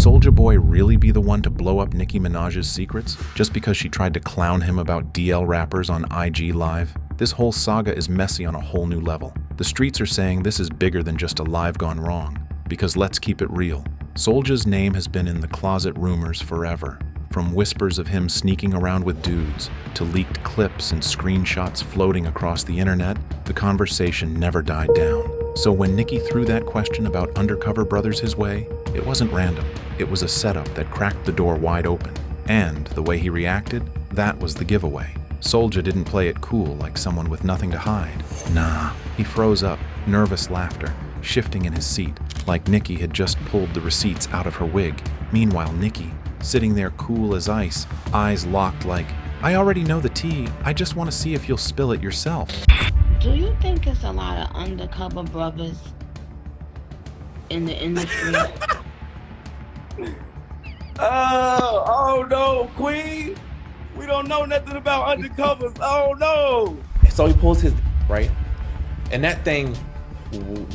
Soulja Boy really be the one to blow up Nicki Minaj's secrets just because she tried to clown him about DL rappers on IG Live? This whole saga is messy on a whole new level. The streets are saying this is bigger than just a live gone wrong, because let's keep it real. Soulja's name has been in the closet rumors forever. From whispers of him sneaking around with dudes, to leaked clips and screenshots floating across the internet, the conversation never died down. So when Nicki threw that question about undercover brothers his way, it wasn't random. It was a setup that cracked the door wide open. And the way he reacted, that was the giveaway. Soulja didn't play it cool like someone with nothing to hide. Nah, he froze up, nervous laughter, shifting in his seat, like Nicki had just pulled the receipts out of her wig. Meanwhile, Nicki, sitting there cool as ice, eyes locked like, I already know the tea, I just want to see if you'll spill it yourself. Do you think it's a lot of undercover brothers in the industry? Oh no, Queen. We don't know nothing about undercovers. Oh no. So he pulls his right, and that thing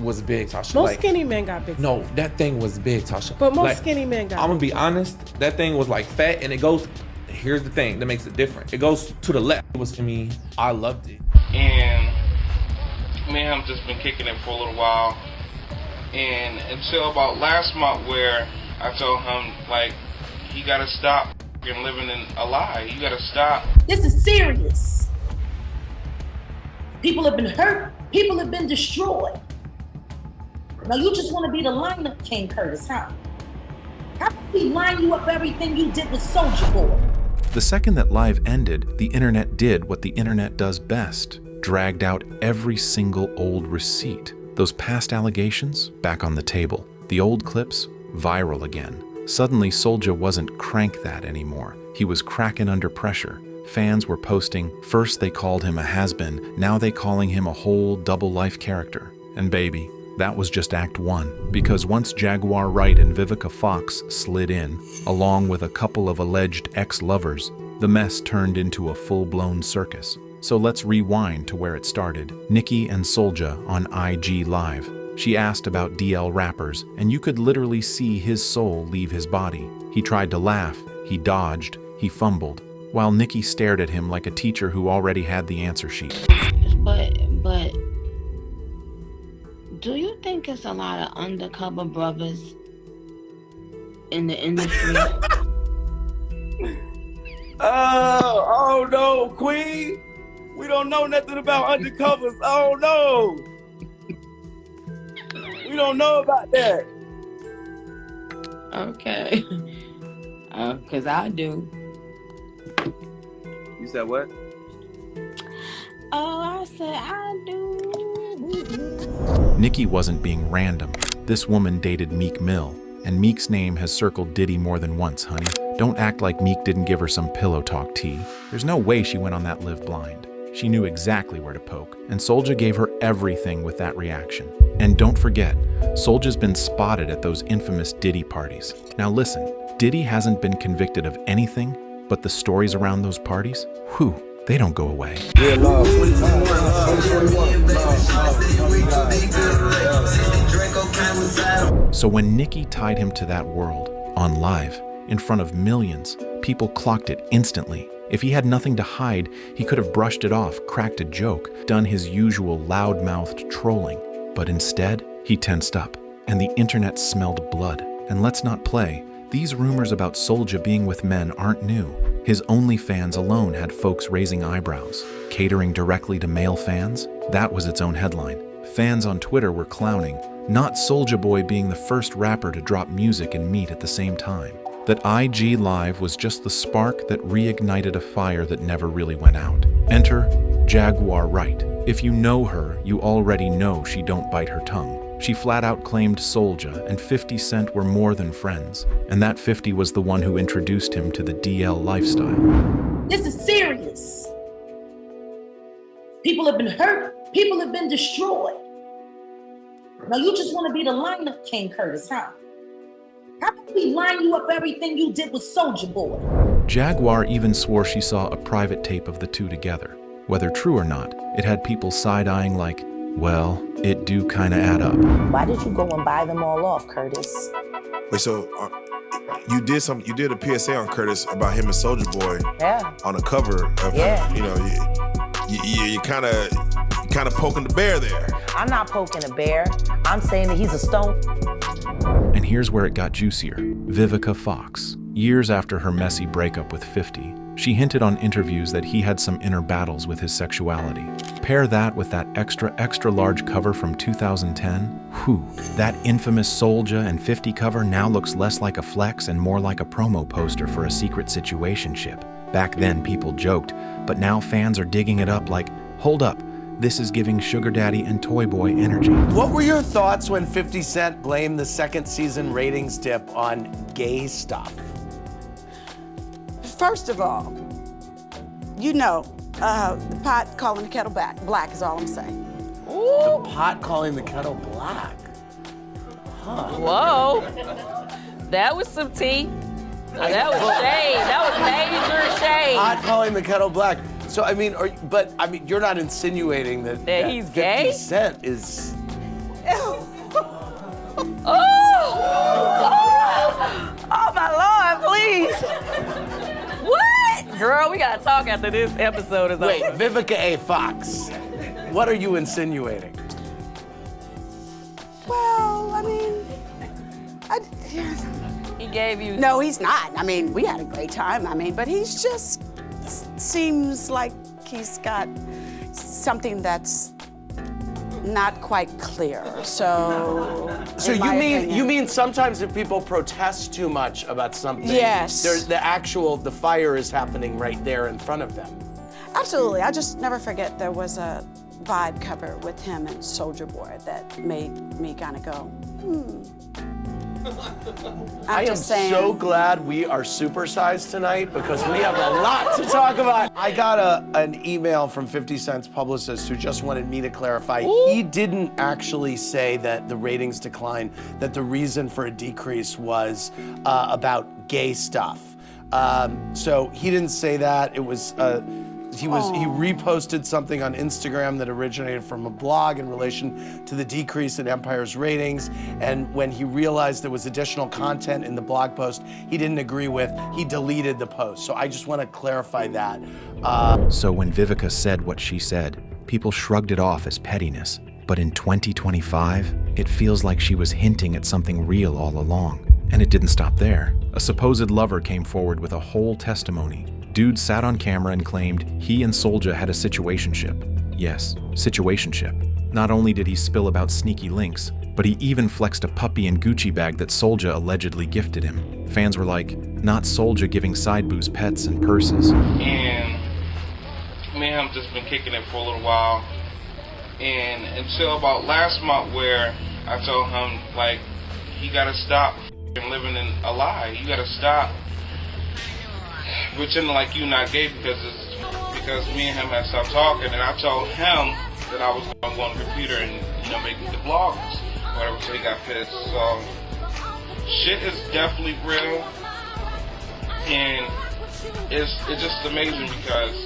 was big, Tasha. Most skinny men got big. No, that thing was big, Tasha. But most skinny men got I'm gonna big. be honest, that thing was like fat, and it goes, here's the thing that makes it different. It goes to the left. It was, to me, I loved it. And me and him just been kicking it for a little while. And until about last month where I told him, like, he gotta stop living in a lie. You gotta stop. This is serious. People have been hurt. People have been destroyed. Now you just want to be the lineup king, Curtis, huh? How can we line you up everything you did with Soulja Boy? The second that Live ended, the internet did what the internet does best. Dragged out every single old receipt. Those past allegations, back on the table. The old clips, viral again. Suddenly, Soulja wasn't crank that anymore. He was cracking under pressure. Fans were posting, first they called him a has-been, now they calling him a whole double-life character. And baby, that was just Act 1. Because once Jaguar Wright and Vivica Fox slid in, along with a couple of alleged ex-lovers, the mess turned into a full-blown circus. So let's rewind to where it started. Nicki and Soulja on IG Live. She asked about DL rappers, and you could literally see his soul leave his body. He tried to laugh, he dodged, he fumbled, while Nicki stared at him like a teacher who already had the answer sheet. But, do you think it's a lot of undercover brothers in the industry? Oh no, Queen. We don't know nothing about undercovers. Oh no. We don't know about that. Okay. Cause I do. You said what? Oh, I said I do. Nicki wasn't being random. This woman dated Meek Mill, and Meek's name has circled Diddy more than once, honey. Don't act like Meek didn't give her some pillow talk tea. There's no way she went on that live blind. She knew exactly where to poke, and Soulja gave her everything with that reaction. And don't forget, Soulja's been spotted at those infamous Diddy parties. Now listen, Diddy hasn't been convicted of anything, but the stories around those parties, whew, they don't go away. So when Nicki tied him to that world, on Live, in front of millions, people clocked it instantly. If he had nothing to hide, he could have brushed it off, cracked a joke, done his usual loud-mouthed trolling. But instead, he tensed up, and the internet smelled blood. And let's not play, these rumors about Soulja being with men aren't new. His OnlyFans alone had folks raising eyebrows. Catering directly to male fans? That was its own headline. Fans on Twitter were clowning, not Soulja Boy being the first rapper to drop music and meat at the same time. That IG Live was just the spark that reignited a fire that never really went out. Enter Jaguar Wright. If you know her, you already know she don't bite her tongue. She flat out claimed Soulja and 50 Cent were more than friends, and that 50 was the one who introduced him to the DL lifestyle. This is serious. People have been hurt. People have been destroyed. Now you just want to be the lineup king, Curtis, huh? How can we line you up everything you did with Soulja Boy? Jaguar even swore she saw a private tape of the two together. Whether true or not, it had people side-eyeing like, well, it do kinda add up. Why did you go and buy them all off, Curtis? Wait, so You did a PSA on Curtis about him and Soulja Boy. Yeah. On the cover of, Yeah. you know, you kind of poking the bear there. I'm not poking a bear. I'm saying that he's a stone. And here's where it got juicier. Vivica Fox. Years after her messy breakup with 50, she hinted on interviews that he had some inner battles with his sexuality. Pair that with that extra large cover from 2010. Whew, that infamous Soulja and 50 cover now looks less like a flex and more like a promo poster for a secret situationship. Back then people joked, but now fans are digging it up like, hold up, this is giving Sugar Daddy and Toy Boy energy. What were your thoughts when 50 Cent blamed the second season ratings dip on gay stuff? First of all, you know, the pot calling the kettle black is all I'm saying. Ooh. The pot calling the kettle black. Huh. Whoa. That was some tea. That was shade. That was major shade. Pot calling the kettle black. So, I mean, you're not insinuating that he's 50 gay? Cent is... Oh my Lord, please. What? Girl, we gotta talk after this episode is Wait, over. Vivica A. Fox, what are you insinuating? Well, I mean, He gave you... No, he's not. I mean, we had a great time. I mean, but he's just seems like he's got something that's not quite clear. So you mean sometimes if people protest too much about something, yes, the fire is happening right there in front of them. Absolutely. I just never forget there was a Vibe cover with him and Soulja Boy that made me kind of go, I am so glad we are supersized tonight because we have a lot to talk about. I got an email from 50 Cent's publicist who just wanted me to clarify. He didn't actually say that the ratings decline, that the reason for a decrease was about gay stuff. So he didn't say that. It was, he reposted something on Instagram that originated from a blog in relation to the decrease in Empire's ratings. And when he realized there was additional content in the blog post he didn't agree with, he deleted the post. So I just want to clarify that. So when Vivica said what she said, people shrugged it off as pettiness. But in 2025, it feels like she was hinting at something real all along. And it didn't stop there. A supposed lover came forward with a whole testimony. Dude sat on camera and claimed he and Soulja had a situationship. Yes, situationship. Not only did he spill about sneaky links, but he even flexed a puppy and Gucci bag that Soulja allegedly gifted him. Fans were like, not Soulja giving side boos pets and purses. And me and him just been kicking it for a little while. And until about last month where I told him, like, you gotta stop living in a lie. You gotta stop pretending like you not gay because me and him had stopped talking, and I told him that I was going to go on the computer and make the blogs, whatever. So he got pissed. So shit is definitely real, and it's just amazing because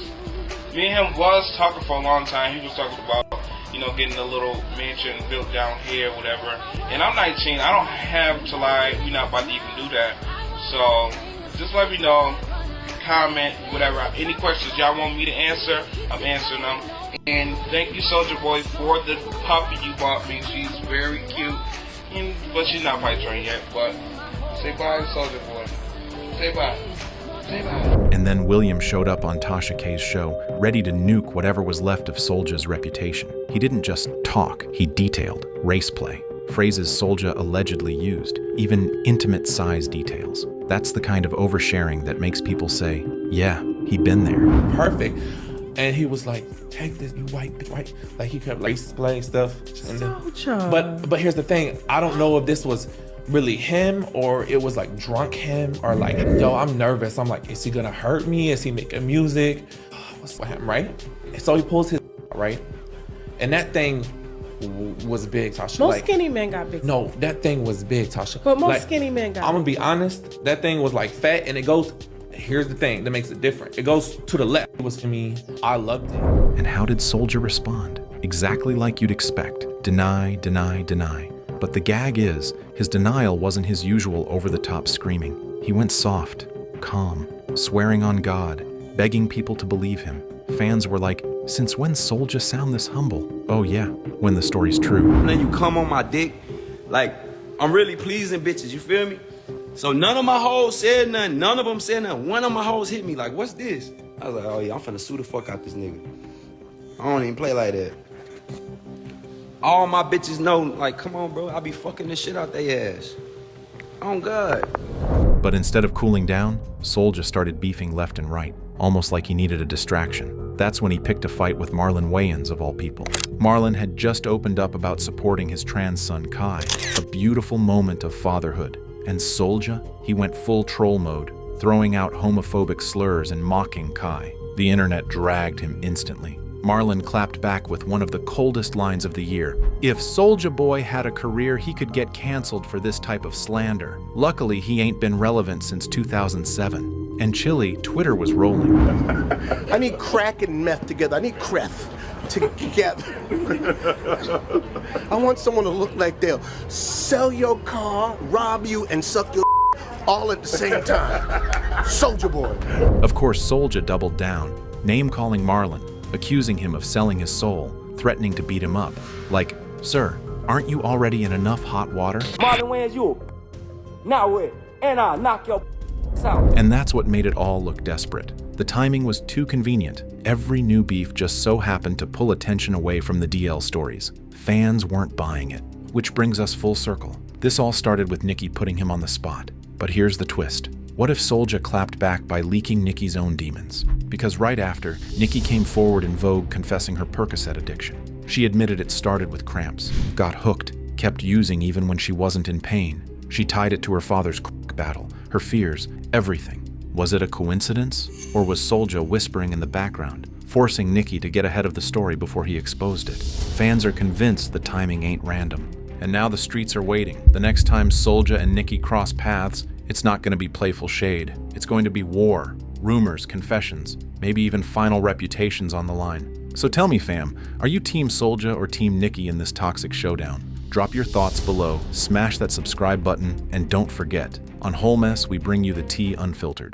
me and him was talking for a long time. He was talking about getting a little mansion built down here, whatever. And I'm 19. I don't have to lie. We're not about to even do that. So just let me know. Comment, whatever. Any questions y'all want me to answer, I'm answering them. And thank you, Soulja Boy, for the puppy you bought me. She's very cute, but she's not quite trained yet. But say bye, Soulja Boy. Say bye. Say bye. And then William showed up on Tasha K's show, ready to nuke whatever was left of Soulja's reputation. He didn't just talk, he detailed race play, phrases Soulja allegedly used, even intimate size details. That's the kind of oversharing that makes people say, yeah, he been there. Perfect. And he was like, take this, you white. Like he kept race playing stuff. But here's the thing. I don't know if this was really him or it was like drunk him or like, yo, I'm nervous. I'm like, is he gonna hurt me? Is he making music? What's what happened, right? And so he pulls his right? And that thing was big, Tasha. Most skinny men got big. No, that thing was big, Tasha. But most skinny men got I'm gonna be honest, that thing was like fat and it goes, here's the thing that makes it different. It goes to the left. It was to me, I loved it. And how did Soulja respond? Exactly like you'd expect. Deny, deny, deny. But the gag is, his denial wasn't his usual over-the-top screaming. He went soft, calm, swearing on God, begging people to believe him. Fans were like, since when Soulja sound this humble? Oh yeah, when the story's true. And then you come on my dick, like, I'm really pleasing bitches, you feel me? So none of my hoes said nothing, none of them said nothing. One of my hoes hit me like, what's this? I was like, oh yeah, I'm finna sue the fuck out this nigga. I don't even play like that. All my bitches know, like, come on, bro, I be fucking this shit out their ass. Oh, God. But instead of cooling down, Soulja started beefing left and right, almost like he needed a distraction. That's when he picked a fight with Marlon Wayans, of all people. Marlon had just opened up about supporting his trans son, Kai, a beautiful moment of fatherhood. And Soulja, he went full troll mode, throwing out homophobic slurs and mocking Kai. The internet dragged him instantly. Marlon clapped back with one of the coldest lines of the year. If Soulja Boy had a career, he could get canceled for this type of slander. Luckily, he ain't been relevant since 2007. And chilly, Twitter was rolling. I need crack and meth together. I need creth together. I want someone to look like they'll sell your car, rob you, and suck your all at the same time. Soulja Boy. Of course, Soulja doubled down, name-calling Marlon, accusing him of selling his soul, threatening to beat him up. Like, sir, aren't you already in enough hot water? Marlon Wayans, you now where? And I'll knock your out. And that's what made it all look desperate. The timing was too convenient. Every new beef just so happened to pull attention away from the DL stories. Fans weren't buying it. Which brings us full circle. This all started with Nicki putting him on the spot. But here's the twist. What if Soulja clapped back by leaking Nicki's own demons? Because right after, Nicki came forward in Vogue confessing her Percocet addiction. She admitted it started with cramps, got hooked, kept using even when she wasn't in pain. She tied it to her father's crack battle, her fears, everything. Was it a coincidence? Or was Soulja whispering in the background, forcing Nicki to get ahead of the story before he exposed it? Fans are convinced the timing ain't random. And now the streets are waiting. The next time Soulja and Nicki cross paths, it's not going to be playful shade. It's going to be war, rumors, confessions, maybe even final reputations on the line. So tell me, fam, are you Team Soulja or Team Nicki in this toxic showdown? Drop your thoughts below, smash that subscribe button, and don't forget, on Whole Mess, we bring you the tea unfiltered.